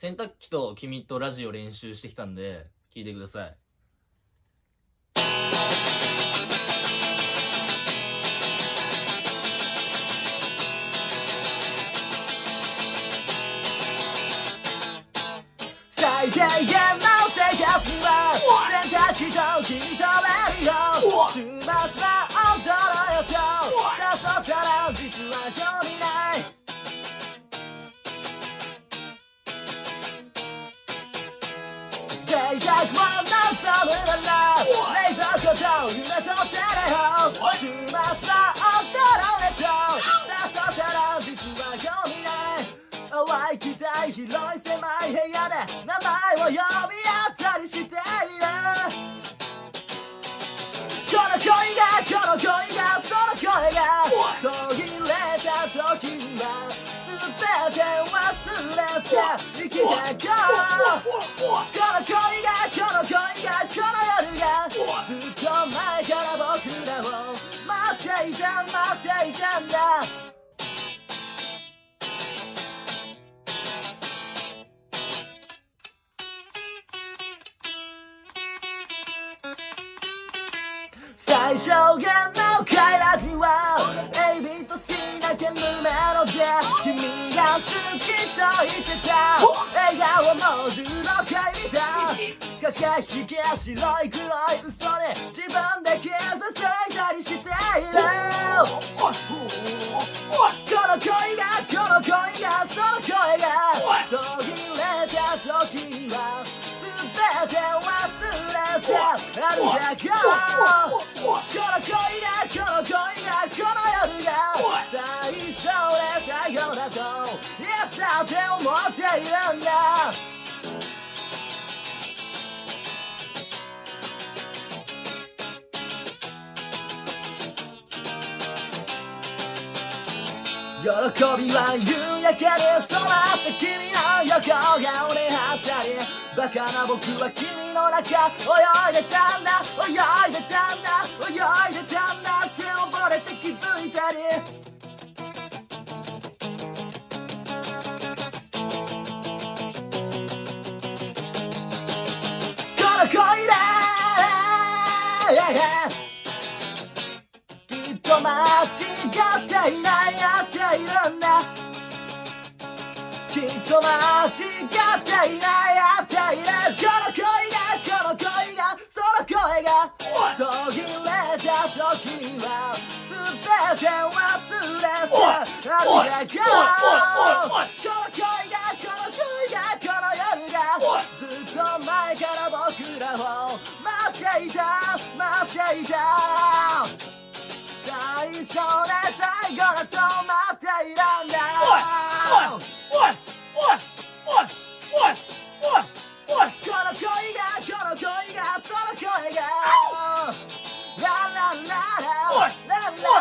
洗濯機と君とラジオ練習してきたんで聞いてください。最低限の生活には洗濯機と君とラジオ、週末は踊ろよと誘ったら実は興味ない。贅沢を望むなら冷蔵庫と夢とセレホ、週末は踊ろうねと誘ったら実は興味ない。淡い期待広い狭い部屋で名前を呼び合ったりしている。この恋がその声が途切れた時には全て忘れて生きてこう。この恋がこの夜がずっと前から僕らを待っていたんだ。最小限の快楽は AB と C だけのメロで君が好きと言ってた笑顔も16回見た。駆け引きや白い黒い嘘で自分で傷ついたりしている。この恋がその声が途切れた時には全て忘れて歩いてこう。この恋がこの夜が最初で最後だと Yes だって思っているんだ。喜びは夕焼けに染まって君の横顔に貼ったり、バカな僕は君の中泳いでたんだって溺れて気づいたり。この恋だきっと間違っていないやっているんだ。きっと間違っていないやっている。この恋がその声が途切れた時には全て忘れて歩いてこう。この恋がこの夜がずっと前から僕らを待っていた。最初で最後だと待っているんだ。この恋がその声がラララララララ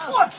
ラ